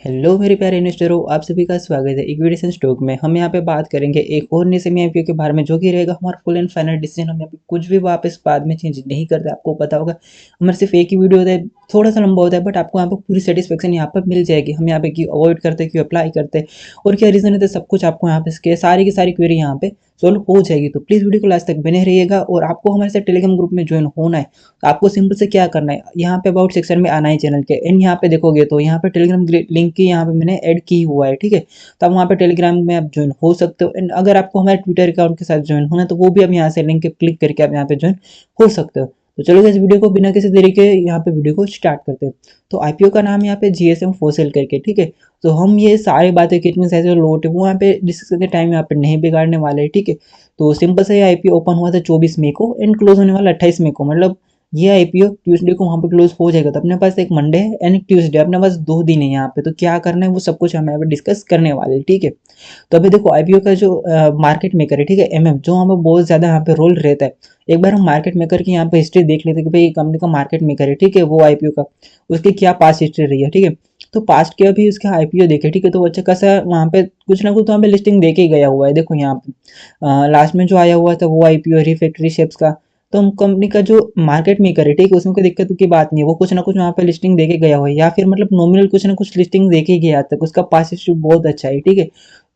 Hello मेरे प्यारे इन्वेस्टरों, आप सभी का स्वागत है इक्विटी स्टॉक में। हम यहाँ पे बात करेंगे एक और नए सेमी आईपीओ के बारे में, जो कि रहेगा हमारा फुल एंड फाइनल डिसीजन। हम यहाँ पे कुछ भी वापस बाद में चेंज नहीं करते, आपको पता होगा। हमारे सिर्फ एक ही वीडियो होता है, थोड़ा सा लंबा होता है, बट आपको यहाँ पे पूरी सेटिस्फेक्शन यहाँ पर मिल जाएगी। हम यहाँ पे क्यों अवॉइड करते, क्यों अप्लाई करते और क्या रीजन है, सब कुछ आपको यहाँ पे सारी की सारी क्वेरी यहाँ पे सोल्व हो जाएगी। तो प्लीज़ वीडियो को लास्ट तक बने रहिएगा। और आपको हमारे साथ टेलीग्राम ग्रुप में ज्वाइन होना है तो आपको सिंपल से क्या करना है, यहाँ पे अबाउट सेक्शन में आना है चैनल के, एंड यहाँ पे देखोगे तो यहाँ पे टेलीग्राम लिंक की यहाँ पे मैंने ऐड की हुआ है, ठीक है। तो आप वहाँ पे टेलीग्राम में आप ज्वाइन हो सकते हो। एंड अगर आपको हमारे ट्विटर अकाउंट के साथ ज्वाइन होना है तो वो भी आप यहाँ से लिंक क्लिक करके आप यहाँ पे ज्वाइन हो सकते हो। तो चलो इस वीडियो को बिना किसी तरीके यहाँ पे वीडियो को स्टार्ट करते हैं। तो आईपीओ का नाम यहाँ पे जीएसएम फोसेल करके, ठीक है। तो हम ये सारी बातें कितने साइज लोट है वो यहाँ पे डिस्कस करते टाइम यहाँ पे नहीं बिगाड़ने वाले, ठीक है। तो सिंपल से ये आईपीओ ओपन हुआ था 24 मई को एंड क्लोज होने वाला 28 मई को, मतलब ये आईपीओ ट्यूसडे को वहाँ पे क्लोज हो जाएगा। तो अपने पास एक मंडे है एंड ट्यूसडे, अपने पास 2 दिन है यहाँ पे। तो क्या करना है वो सब कुछ हम यहाँ पे डिस्कस करने वाले हैं, ठीक है। तो अभी देखो आईपीओ का जो मार्केट मेकर है, ठीक है, एमएम, जो हमें बहुत ज्यादा यहाँ पे रोल रहता है। एक बार हम मार्केट मेकर की यहाँ पे हिस्ट्री देख लेते हैं कि भाई कंपनी का मार्केट मेकर है, ठीक है, वो आईपीओ का उसकी क्या पास्ट हिस्ट्री रही है, ठीक है। तो पास्ट के अभी उसका आईपीओ देखे, ठीक है, तो अच्छा खासा वहाँ पे कुछ ना कुछ तो वहाँ पे लिस्टिंग देके ही गया हुआ है। देखो यहाँ पे लास्ट में जो आया हुआ था वो आईपीओ रिफैक्ट्री शेप्स का। तो हम कंपनी का जो मार्केट मेकर है, ठीक है, उसमें कोई दिक्कत की बात नहीं है, वो कुछ ना कुछ वहाँ पे लिस्टिंग देके गया हुआ है, या फिर मतलब नॉमिनल कुछ ना कुछ लिस्टिंग देके गया आज तक, उसका पास हिस्ट्री बहुत अच्छा है, ठीक है।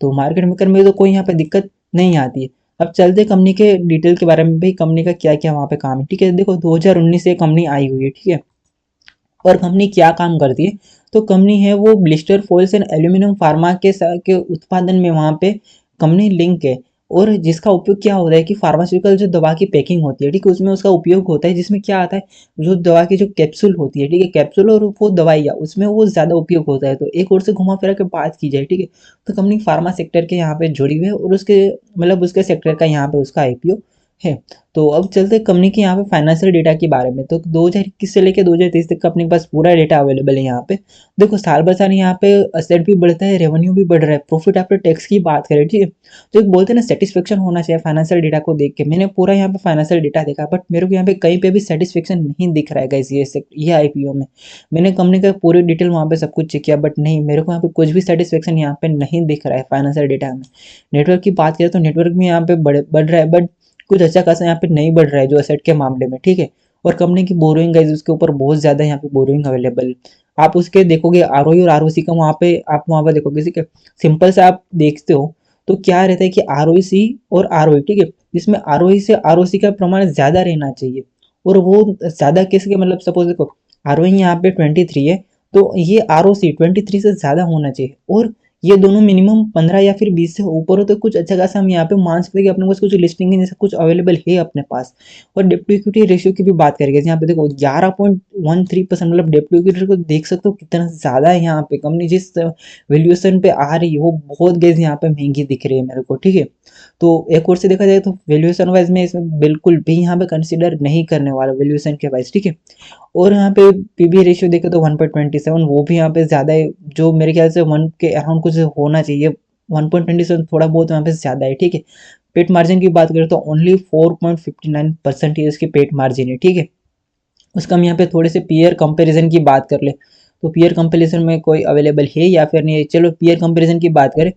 तो मार्केट मेकर में तो कोई यहाँ पे दिक्कत नहीं आती है। अब चलते कंपनी के डिटेल के बारे में, भाई कंपनी का क्या क्या वहाँ पे काम है, ठीक है। देखो 2019 से कंपनी आई हुई है, ठीक है। और कंपनी क्या काम करती है, तो कंपनी है वो blister foils and aluminium pharma के उत्पादन में वहाँ पे कंपनी लिंक है। और जिसका उपयोग क्या होता है कि फार्मास्यूटिकल जो दवा की पैकिंग होती है, ठीक है, उसमें उसका उपयोग होता है, जिसमें क्या आता है, जो दवा की जो कैप्सूल होती है, ठीक है, कैप्सूल और वो दवाइयाँ, उसमें वो ज़्यादा उपयोग होता है। तो एक और से घुमा फिरा के बात की जाए, ठीक है, तो कंपनी फार्मा सेक्टर के यहाँ पे जुड़ी हुई है और उसके मतलब उसके सेक्टर का यहाँ पे उसका आईपीओ है। तो अब चलते कंपनी के यहाँ पे फाइनेंशियल डेटा के बारे में। तो 2021 से लेकर 2023 तक का अपने पास पूरा डेटा अवेलेबल है यहाँ पे। देखो साल भर साल यहाँ पे असेट भी बढ़ता है, रेवेन्यू भी बढ़ रहा है, प्रॉफिट आफ्टर टैक्स की बात करें, ठीक है। तो एक बोलते हैं ना सेटिस्फेक्शन होना चाहिए फाइनेंशियल डेटा को देख के। मैंने पूरा यहाँ पे फाइनेंशियल डेटा देखा, बट मेरे को यहाँ पे कहीं पे भी सेटिस्फेक्शन नहीं दिख रहा है गाइस। ये आईपीओ में मैंने कंपनी का पूरी डिटेल वहाँ पे सब कुछ चेक किया, बट नहीं, मेरे को यहाँ पे कुछ भी सेटिस्फेक्शन यहाँ पे नहीं दिख रहा है फाइनेंशियल डेटा में। नेटवर्क की बात करें तो नेटवर्क भी यहाँ पे बढ़ रहा है, बट कुछ अच्छा खासा यहाँ पे नहीं बढ़ रहा है जो एसेट के मामले में, ठीक है। और कंपनी की बोरोइंग है उसके ऊपर बहुत ज्यादा यहाँ पे बोरोइंग अवेलेबल। आप उसके देखोगे आरओई और आरओसी का वहाँ पे आप वहाँ पे देखोगे, ठीक है, सिंपल से आप देखते हो तो क्या रहता है कि आरओसी और आरओई, ठीक है, जिसमें आरओई से आरओसी का प्रमाण ज्यादा रहना चाहिए। और वो ज्यादा किसके, मतलब सपोज देखो आरओई यहाँ पे 23 है, तो ये आरओसी 23 से ज्यादा होना चाहिए। और ये दोनों मिनिमम 15 या फिर 20 से ऊपर हो तो कुछ अच्छा खासा हम यहाँ पे मान सकते हैं कि अपने पास कुछ लिस्टिंग है, जैसे कुछ अवेलेबल है अपने पास। और डेप्ट टू इक्विटी रेशियो की भी बात करेंगे, यहाँ पे देखो 11.13%, मतलब डेप्ट टू इक्विटी को देख सकते हो कितना ज्यादा है यहाँ पे। कंपनी जिस वैल्यूएशन पे आ रही है वो बहुत गैस यहाँ पे महंगी दिख रही है मेरे को, ठीक है। तो एक और से देखा जाए तो वैल्यूएशन वाइज में इसमें बिल्कुल भी यहाँ पे कंसिडर नहीं करने वाला वैल्यूएशन के वाइज, ठीक है। और यहाँ पे पीबी रेशियो देखे तो 1.27, वो भी यहाँ पे ज़्यादा है, जो मेरे ख्याल से 1 के अराउंड कुछ होना चाहिए। 1.27 थोड़ा बहुत यहाँ पे ज़्यादा है, ठीक है। पेट मार्जिन की बात करें तो ओनली 4.59% ही इसकी पेट मार्जिन है, ठीक है। उसका हम यहाँ पे थोड़े से पीयर कंपैरिजन की बात कर ले, तो पीयर कंपैरिजन में कोई अवेलेबल है या फिर नहीं है। चलो पीयर कंपैरिजन की बात करें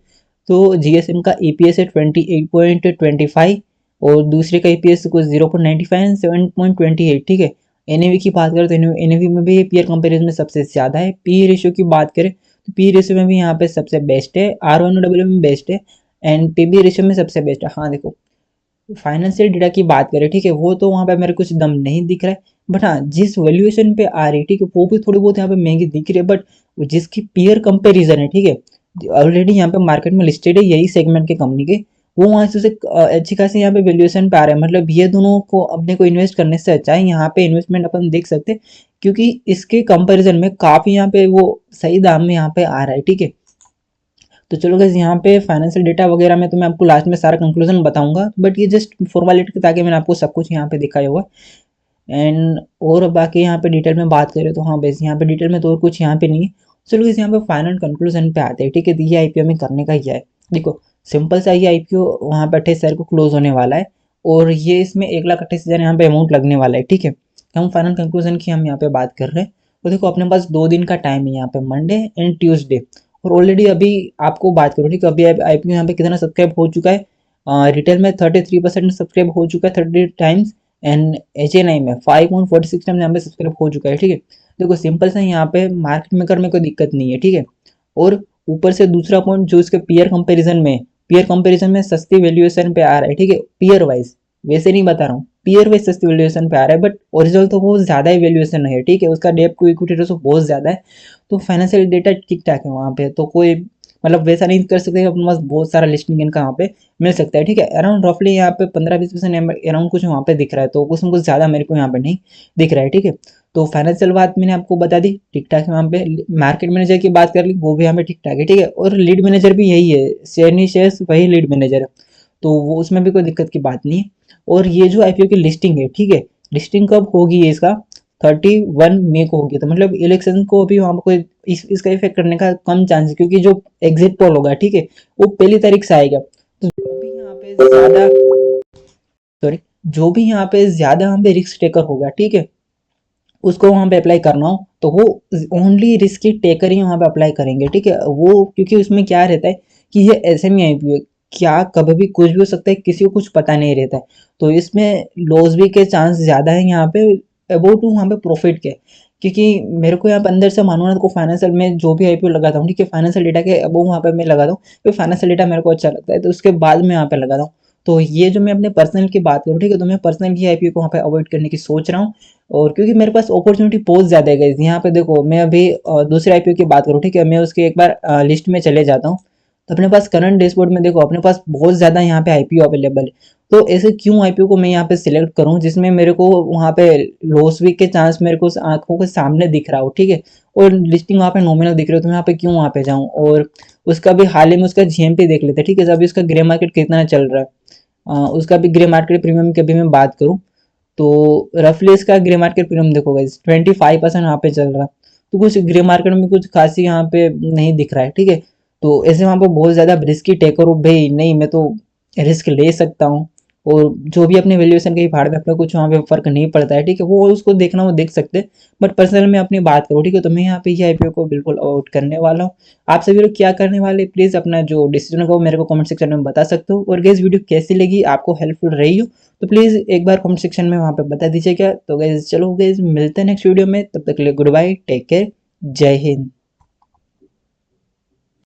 तो जीएसएम का ईपीएस है 28.25 और दूसरे का ईपीएस कुछ 0.95 एंड 7.28, ठीक है। एनएवी की बात करें तो एनएवी में भी पीयर कंपैरिजन में सबसे ज़्यादा है। पी रेशियो की बात करें तो पी रेशियो में भी यहाँ पे सबसे बेस्ट है, आर वन डब्ल्यू में बेस्ट है एंड पीबी रेशियो में सबसे बेस्ट है। हाँ देखो फाइनेंशियल डेटा की बात करें, ठीक है, वो तो वहाँ पे मेरे कुछ दम नहीं दिख रहा है, बट हाँ जिस वैल्यूएशन पे आ रही है, ठीक है, वो भी थोड़ी बहुत यहाँ पे महंगी दिख रही है। बट जिसकी पीयर कंपैरिजन है, ठीक है, ऑलरेडी यहाँ पे मार्केट में लिस्टेड है यही सेगमेंट के कंपनी के, वो वहाँ से उसे अच्छी खासी यहाँ पे वैल्यूएशन पे आ रहे हैं। मतलब ये दोनों को अपने को इन्वेस्ट करने से अच्छा है यहाँ पे इन्वेस्टमेंट अपन देख सकते हैं, क्योंकि इसके कंपैरिजन में काफ़ी यहाँ पे वो सही दाम में यहाँ पे आ रहा है, ठीक है। तो चलो गाइस यहाँ पे फाइनेंशियल डेटा वगैरह में तो मैं आपको लास्ट में सारा कंक्लूजन बताऊंगा, बट ये जस्ट फॉर्मेलिटी ताकि मैंने आपको सब कुछ यहाँ पे दिखाया हुआ है। एंड और बाकी यहाँ पे डिटेल में बात करें तो हाँ बेस यहाँ पे डिटेल में तो और कुछ यहाँ पे नहीं है। चलो गाइस यहाँ पे फाइनल कंक्लूजन पे आते हैं, ठीक है। तो ये आईपीओ में करने का क्या है, देखो सिंपल सा ये आईपीओ वहाँ पे 28 तारीख को क्लोज होने वाला है और ये इसमें 1,28,000 यहाँ पे अमाउंट लगने वाला है, ठीक है। हम फाइनल कंक्लूजन की हम यहाँ पे बात कर रहे हैं। तो देखो अपने पास 2 दिन का टाइम है यहाँ पे, मंडे एंड ट्यूसडे। और ऑलरेडी अभी आपको बात करूँ, ठीक है, अभी आईपीओ यहाँ पे कितना सब्सक्राइब हो चुका है, रिटेल में 33% सब्सक्राइब हो चुका है 30 टाइम्स, एंड एचएनआई में 5.46 टाइम्स यहाँ पे सब्सक्राइब हो चुका है, ठीक है। देखो सिंपल सा यहाँ पे मार्केट मेकर में कोई दिक्कत नहीं है, ठीक है। और ऊपर से दूसरा पॉइंट जो इसके पीयर कंपैरिजन में सस्ती वैल्यूएशन पे आ रहा है, ठीक है, पीयर वाइज, वैसे नहीं बता रहा हूँ, पीयर वाइज सस्ती वैल्यूएशन पे आ रहा है, बट ओरिजिनल तो बहुत ज्यादा ही वैल्यूएशन है, ठीक है, उसका डेप टू इक्विटी रेशो बहुत ज्यादा है। तो फाइनेंशियल डेटा ठीक ठाक है वहाँ पे, तो कोई मतलब वैसा नहीं कर सकते कि अपने पास बहुत सारा लिस्टिंग इनका वहाँ पे मिल सकता है, ठीक है। अराउंड रफली यहाँ पे 15-20% अराउंड कुछ वहाँ पे दिख रहा है, तो कुछ ना कुछ ज्यादा मेरे को यहाँ पे नहीं दिख रहा है, ठीक है। तो फाइनेंशियल बात मैंने आपको बता दी, ठीक ठाक है वहाँ पे। मार्केट मैनेजर की बात कर ली, वो भी यहाँ पे ठीक ठाक है, ठीक है। और लीड मैनेजर भी यही है, शेयरनी शेयर्स वही लीड मैनेजर है, तो वो उसमें भी कोई दिक्कत की बात नहीं है। और ये जो आईपीओ की लिस्टिंग है, ठीक है, लिस्टिंग कब होगी ये इसका, 31 मई को होगी, तो मतलब इलेक्शन को अभी वहाँ पर कोई इसका इफेक्ट करने का कम चांस है, क्योंकि जो एग्जिट पोल होगा, ठीक है, वो 1 तारीख से आएगा। तो जो भी यहाँ पे ज्यादा, सॉरी, जो भी यहाँ पे ज्यादा यहाँ पे रिस्क टेकर होगा, ठीक है, उसको वहाँ पे अप्लाई करना हो तो वो ओनली रिस्क टेकर ही वहाँ पे अप्लाई करेंगे, ठीक है। वो क्योंकि उसमें क्या रहता है कि ये एसएमई आईपीओ है, क्या कभी भी कुछ भी हो सकता है, किसी को कुछ पता नहीं रहता है, तो इसमें लॉस भी के चांस ज़्यादा है यहाँ पे अबाउट टू वहाँ पे प्रॉफिट के। क्योंकि मेरे को यहाँ पे अंदर से मानो ना को फाइनेंशियल में जो भी आईपीओ लगाता हूँ, ठीक है, फाइनेंशियल डेटा के अब वहाँ पे मैं लगाता हूँ, तो फाइनेंशियल डेटा मेरे को अच्छा लगता है, तो उसके बाद में यहाँ पे लगाता हूँ। तो ये जो मैं अपने पर्सनल की बात करूँ, ठीक है, तो मैं पर्सनल ही आईपीओ को वहाँ पे अवॉइड करने की सोच रहा हूँ। और क्योंकि मेरे पास अपॉर्चुनिटी बहुत ज़्यादा है गाइस, यहाँ पे देखो मैं अभी दूसरे आईपीओ की बात करूँ, ठीक है, मैं उसके एक बार लिस्ट में चले जाता हूँ, तो अपने पास करंट डैशबोर्ड में देखो अपने पास बहुत ज़्यादा यहाँ पे आईपीओ अवेलेबल है। तो ऐसे क्यों आईपीओ को मैं यहाँ पे सिलेक्ट करूँ जिसमें मेरे को वहाँ पे लॉस वीक के चांस मेरे को आंखों के सामने दिख रहा हो, ठीक है, और लिस्टिंग वहाँ पे नॉमिनल दिख रही हो, तो मैं यहाँ पे क्यों वहाँ पे जाऊँ। और उसका भी हाल ही में उसका जीएमपी देख लेते हैं, ठीक है, अभी उसका ग्रे मार्केट कितना चल रहा है, उसका भी ग्रे मार्केट प्रीमियम की अभी मैं बात करूँ तो रफली इसका ग्रे मार्केट प्रीमियम देखो गाइस 25% यहाँ पे चल रहा है, तो कुछ ग्रे मार्केट में कुछ खासी यहाँ पे नहीं दिख रहा है, ठीक है। तो ऐसे वहाँ पे बहुत ज़्यादा रिस्की टेकर हो भाई, नहीं मैं तो रिस्क ले सकता हूँ, और जो भी अपने वैल्यूएशन के भाड़ में अपना कुछ वहाँ पे फर्क नहीं पड़ता है, ठीक है, वो उसको देखना वो देख सकते हैं। बट पर्सनल में अपनी बात करूँ, ठीक है, तो मैं यहाँ पे ये आईपीओ को बिल्कुल अवॉइड करने वाला हूँ। आप सभी लोग क्या करने वाले, प्लीज़ अपना जो डिसीजन होगा वो मेरे को कमेंट सेक्शन में बता सकते हो। और गाइस वीडियो कैसी लगी, आपको हेल्पफुल रही हो तो प्लीज़ एक बार कमेंट सेक्शन में वहाँ पे बता दीजिएगा। तो गाइस चलो गाइस मिलते हैं नेक्स्ट वीडियो में, तब तक के लिए गुड बाय, टेक केयर, जय हिंद।